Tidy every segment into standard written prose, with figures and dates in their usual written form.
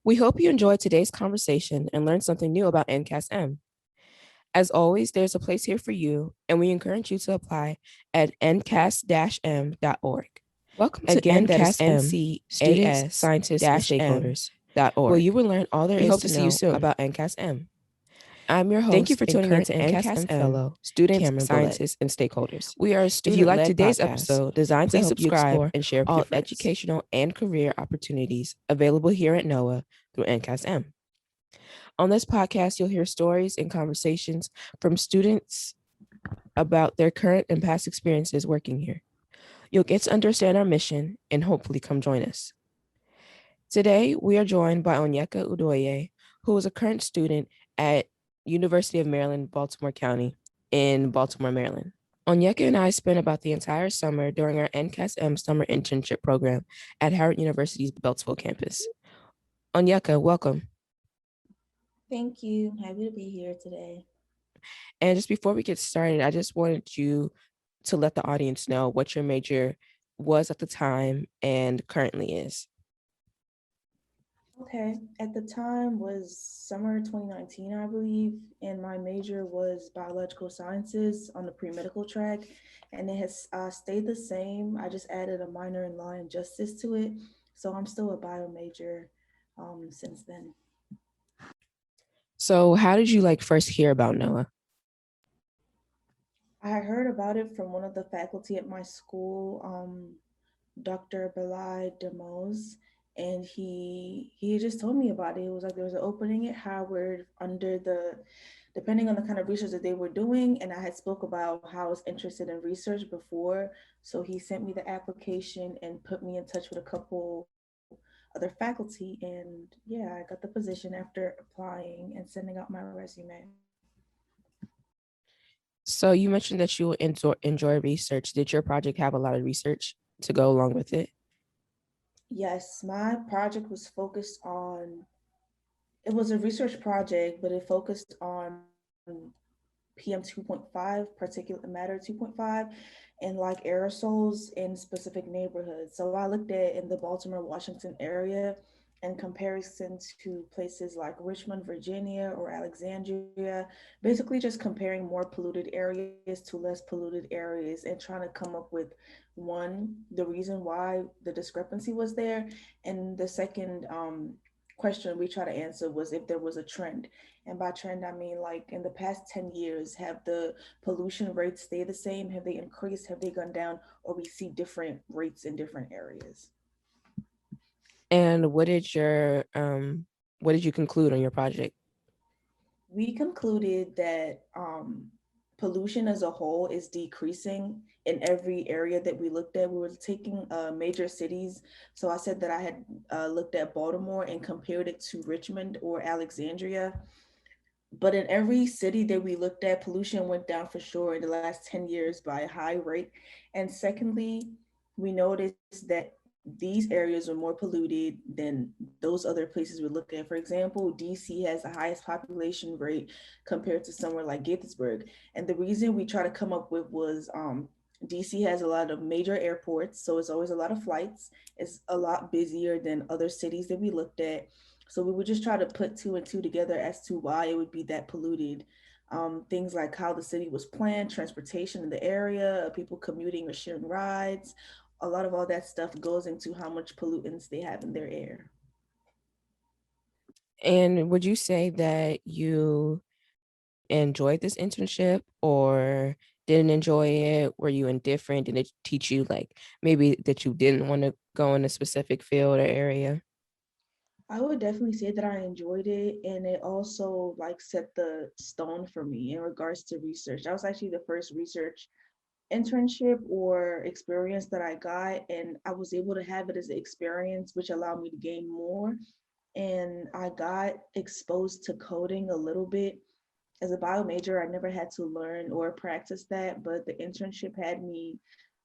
We hope you enjoyed today's conversation and learned something new about NCAS-M. As always, there's a place here for you, and we encourage you to apply at ncas-m.org. Welcome to Again, that is NCAS-M, students, scientists, and stakeholders.org, where you will learn all there we is hope to to see you know soon. about NCAS-M. I'm your Thank you host for and tuning in current to NCAS-M NCAS-M, fellow, students, Camryn Billett. scientists, and stakeholders. We are a If you like student-led today's podcast episode, designed to please help you subscribe explore and share with your all friends. Educational and career opportunities available here at NOAA through NCAS-M. On this podcast, you'll hear stories and conversations from students about their current and past experiences working here. You'll get to understand our mission and hopefully come join us. Today, we are joined by Onyeka Udoye, who is a current student at University of Maryland, Baltimore County in Baltimore, Maryland. Onyeka and I spent about the entire summer during our NCAS-M summer internship program at Howard University's Beltsville campus. Onyeka, welcome. Thank you. Happy to be here today. And just before we get started, I just wanted you to let the audience know what your major was at the time and currently is. Okay. At the time was summer 2019, I believe, and my major was biological sciences on the pre-medical track, and it has stayed the same. I just added a minor in law and justice to it, so I'm still a bio major since then. So how did you first hear about NOAA? I heard about it from one of the faculty at my school, Dr. Belai Demos, and he just told me about it. It was like there was an opening at Howard under the depending on the kind of research that they were doing, and I had spoke about how I was interested in research before. So he sent me the application and put me in touch with a couple other faculty, and yeah, I got the position after applying and sending out my resume. So you mentioned that you enjoy research. Did your project have a lot of research to go along with it? Yes, my project was focused on it was a research project, but it focused on PM 2.5, particulate matter 2.5, and like aerosols in specific neighborhoods. So I looked at in the Baltimore, Washington area in comparison to places like Richmond, Virginia, or Alexandria, basically just comparing more polluted areas to less polluted areas and trying to come up with one, the reason why the discrepancy was there, and the second question we try to answer was if there was a trend. And by trend, I mean like in the past 10 years, have the pollution rates stayed the same? Have they increased? Have they gone down? Or we see different rates in different areas? And what did you conclude on your project? We concluded that pollution as a whole is decreasing in every area that we looked at. We were taking major cities. So I said that I had looked at Baltimore and compared it to Richmond or Alexandria. But in every city that we looked at, pollution went down for sure in the last 10 years by a high rate. And secondly, we noticed that these areas are more polluted than those other places we looked at. For example, DC has the highest population rate compared to somewhere like Gettysburg. And the reason we try to come up with was DC has a lot of major airports, so it's always a lot of flights. It's a lot busier than other cities that we looked at. So we would just try to put two and two together as to why it would be that polluted. Things like how the city was planned, transportation in the area, people commuting or sharing rides. A lot of all that stuff goes into how much pollutants they have in their air. And would you say that you enjoyed this internship or didn't enjoy it? Were you indifferent? Did it teach you maybe that you didn't want to go in a specific field or area? I would definitely say that I enjoyed it, and it also like set the stone for me in regards to research. That was actually the first research internship or experience that I got, and I was able to have it as an experience, which allowed me to gain more. And I got exposed to coding a little bit. As a bio major, I never had to learn or practice that, but the internship had me,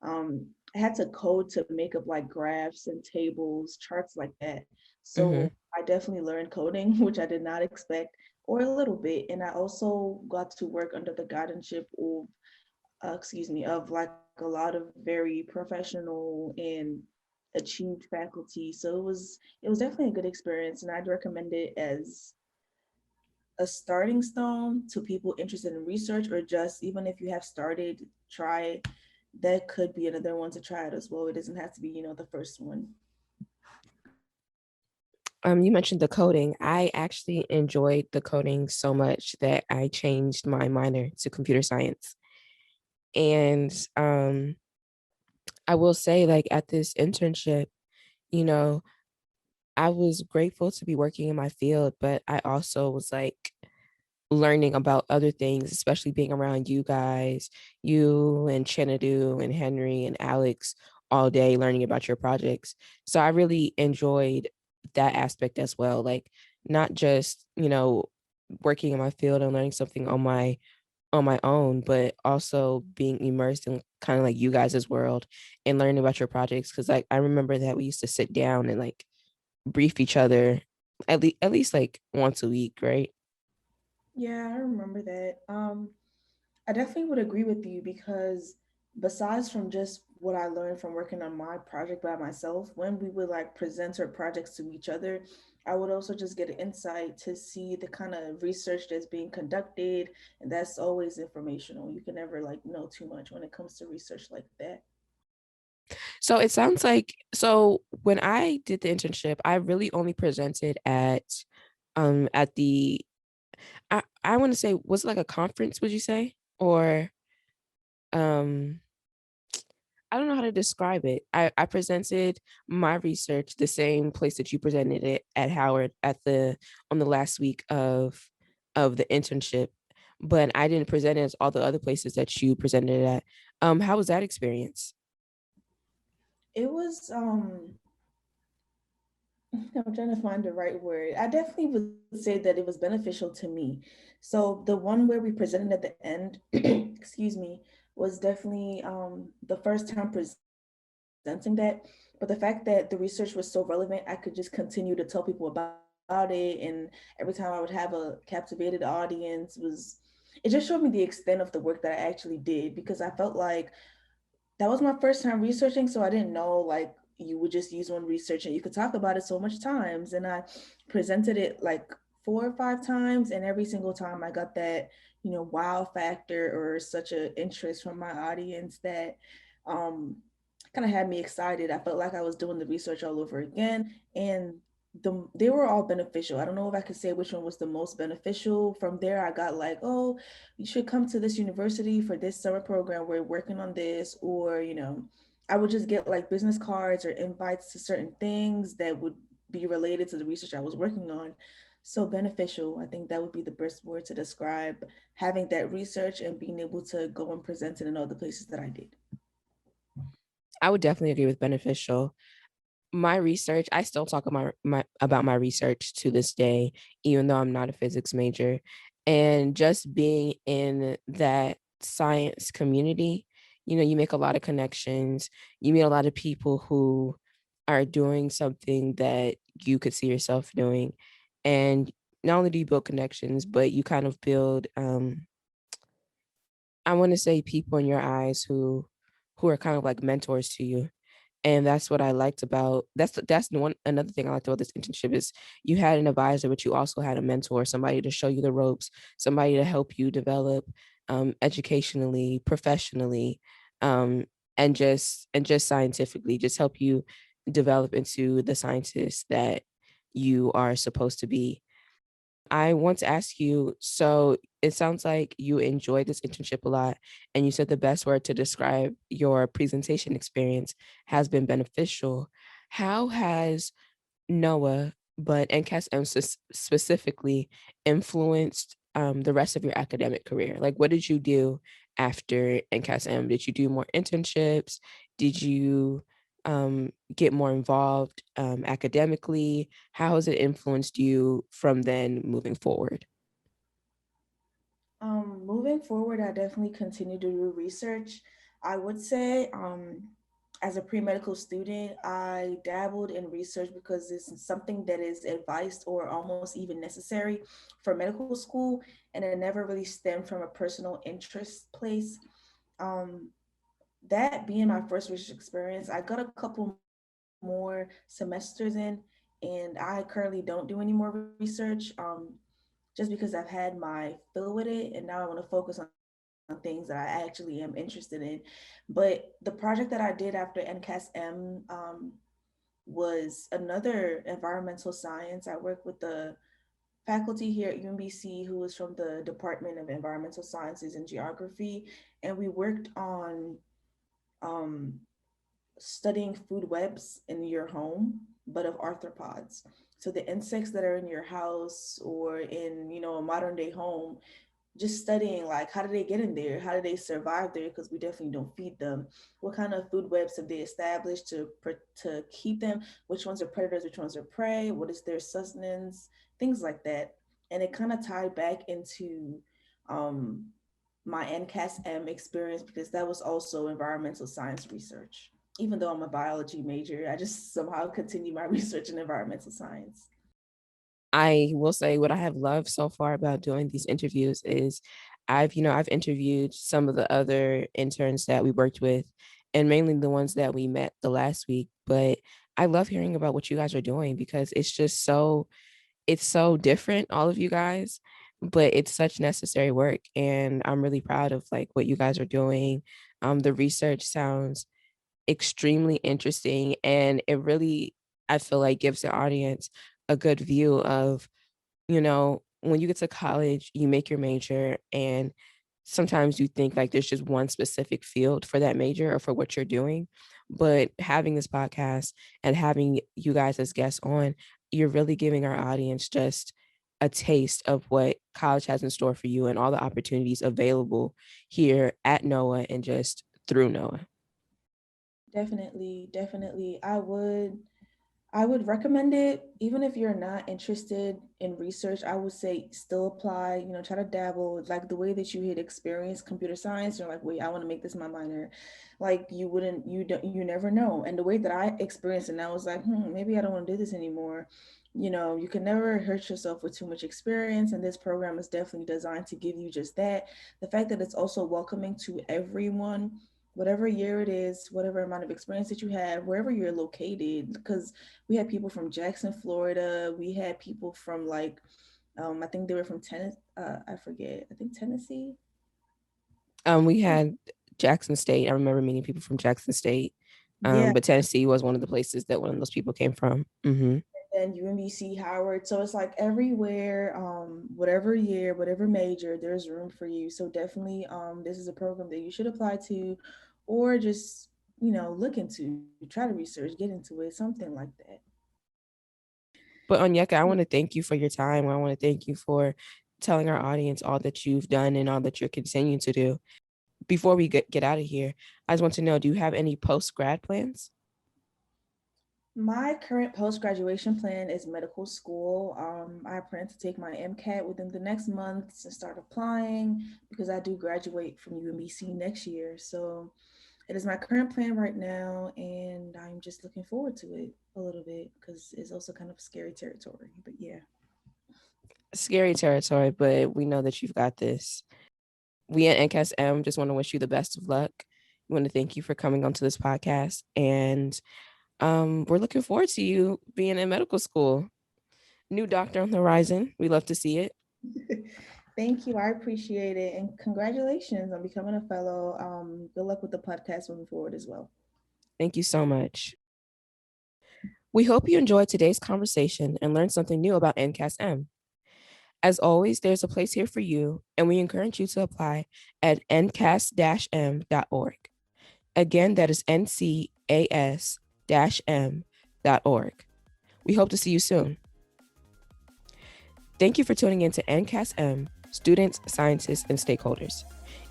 I had to code to make up like graphs and tables, charts like that. Mm-hmm. So I definitely learned coding, which I did not expect, or a little bit. And I also got to work under the guardianship of, of like a lot of very professional and achieved faculty. So it was definitely a good experience, and I'd recommend it as a starting stone to people interested in research, or just even if you have started, try it. That could be another one to try it as well. It doesn't have to be, the first one. You mentioned the coding. I actually enjoyed the coding so much that I changed my minor to computer science. And I will say, like, at this internship, you know, I was grateful to be working in my field, but I also was like learning about other things, especially being around you guys, you and Chenadu and Henry and Alex all day learning about your projects. So I really enjoyed that aspect as well. Like not just, working in my field and learning something on my own, but also being immersed in kind of like you guys' world and learning about your projects. Cause like I remember that we used to sit down and like brief each other at least like once a week, right? Yeah, I remember that. I definitely would agree with you because besides from just what I learned from working on my project by myself, when we would like present our projects to each other, I would also just get an insight to see the kind of research that's being conducted, and that's always informational. You can never like know too much when it comes to research like that. So it sounds like so when I did the internship, I really only presented at the I want to say was it like a conference, would you say? Or um I don't know how to describe it. I presented my research the same place that you presented it at Howard at the on the last week of the internship, but I didn't present it as all the other places that you presented it at. How was that experience? It was I'm trying to find the right word. I definitely would say that it was beneficial to me. So the one where we presented at the end, excuse me, was definitely the first time presenting that. But the fact that the research was so relevant, I could just continue to tell people about it. And every time I would have a captivated audience, it just showed me the extent of the work that I actually did, because I felt like that was my first time researching, so I didn't know like you would just use one research and you could talk about it so much times. And I presented it like 4 or 5 times, and every single time I got that, wow factor or such a interest from my audience that um kind of had me excited. I felt like I was doing the research all over again, and they were all beneficial. I don't know if I could say which one was the most beneficial. From there, I got like, oh, you should come to this university for this summer program. We're working on this, or I would just get like business cards or invites to certain things that would be related to the research I was working on. So beneficial. I think that would be the best word to describe having that research and being able to go and present it in all the places that I did. I would definitely agree with beneficial. My research, I still talk about my research to this day, even though I'm not a physics major. And just being in that science community, you make a lot of connections. You meet a lot of people who are doing something that you could see yourself doing. And not only do you build connections, but you kind of build I want to say people in your eyes who are kind of like mentors to you. And that's what I liked about that's the one another thing I liked about this internship is you had an advisor, but you also had a mentor, somebody to show you the ropes, somebody to help you develop educationally, professionally, um, and just scientifically, just help you develop into the scientist that you are supposed to be. I want to ask you, so it sounds like you enjoyed this internship a lot, and you said the best word to describe your presentation experience has been beneficial. How has Noah, but NCAS-M specifically, influenced the rest of your academic career? Like, what did you do after NCAS-M? Did you do more internships? Did you get more involved academically? How has it influenced you from then moving forward? Moving forward, I definitely continue to do research. I would say, as a pre-medical student, I dabbled in research because it's something that is advised or almost even necessary for medical school, and it never really stemmed from a personal interest place. Um, that being my first research experience, I got a couple more more semesters in, and I currently don't do any more research, just because I've had my fill with it, and now I want to focus on things that I actually am interested in. But the project that I did after NCAS-M was another environmental science. I worked with the faculty here at UMBC who was from the Department of Environmental Sciences and Geography, and we worked on um, studying food webs in your home, but of arthropods. So the insects that are in your house or in, a modern day home, just studying like how do they get in there, how do they survive there, because we definitely don't feed them, what kind of food webs have they established to keep them, which ones are predators, which ones are prey, what is their sustenance, things like that. And it kind of tied back into um, my NCAS-M experience, because that was also environmental science research. Even though I'm a biology major, I just somehow continue my research in environmental science. I will say what I have loved so far about doing these interviews is I've interviewed some of the other interns that we worked with, and mainly the ones that we met the last week. But I love hearing about what you guys are doing because it's so different, all of you guys, but it's such necessary work. And I'm really proud of like what you guys are doing. The research sounds extremely interesting, and it really, I feel like, gives the audience a good view of, when you get to college, you make your major, and sometimes you think like there's just one specific field for that major or for what you're doing. But having this podcast and having you guys as guests on, you're really giving our audience just a taste of what college has in store for you and all the opportunities available here at NOAA and just through NOAA. Definitely, definitely. I would recommend it, even if you're not interested in research. I would say still apply, try to dabble, like the way that you had experienced computer science. You're like, wait, I want to make this my minor. Like you wouldn't, you don't, you never know. And the way that I experienced it, and I was like, maybe I don't want to do this anymore. You can never hurt yourself with too much experience. And this program is definitely designed to give you just that. The fact that it's also welcoming to everyone, whatever year it is, whatever amount of experience that you have, wherever you're located, because we had people from Jackson, Florida. We had people from like, I think they were from Tennessee. I forget. I think Tennessee. We had Jackson State. I remember meeting people from Jackson State. Yeah, But Tennessee was one of the places that one of those people came from. and UMBC, Howard. So it's like everywhere, whatever year, whatever major, there's room for you. So definitely, this is a program that you should apply to, or just look into, try to research, get into it, something like that. But Onyeka, I want to thank you for your time. I want to thank you for telling our audience all that you've done and all that you're continuing to do. Before we get out of here, I just want to know, do you have any post-grad plans? My current post graduation plan is medical school. I plan to take my MCAT within the next month and start applying, because I do graduate from UMBC next year. So it is my current plan right now, and I'm just looking forward to it a little bit because it's also kind of scary territory. But yeah. Scary territory, but we know that you've got this. We at NCAS-M just want to wish you the best of luck. We want to thank you for coming onto this podcast, and we're looking forward to you being in medical school. New doctor on the horizon. We love to see it. Thank you. I appreciate it. And congratulations on becoming a fellow. Good luck with the podcast moving forward as well. Thank you so much. We hope you enjoyed today's conversation and learned something new about NCAS-M. As always, there's a place here for you, and we encourage you to apply at ncas-m.org. Again, that is ncas-m.org. We hope to see you soon. Thank you for tuning in to NCAS-M, students, scientists, and stakeholders.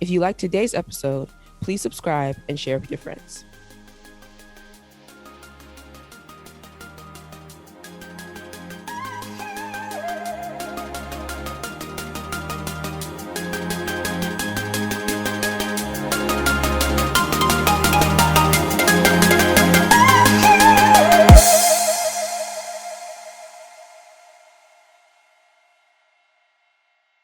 If you liked today's episode, please subscribe and share with your friends.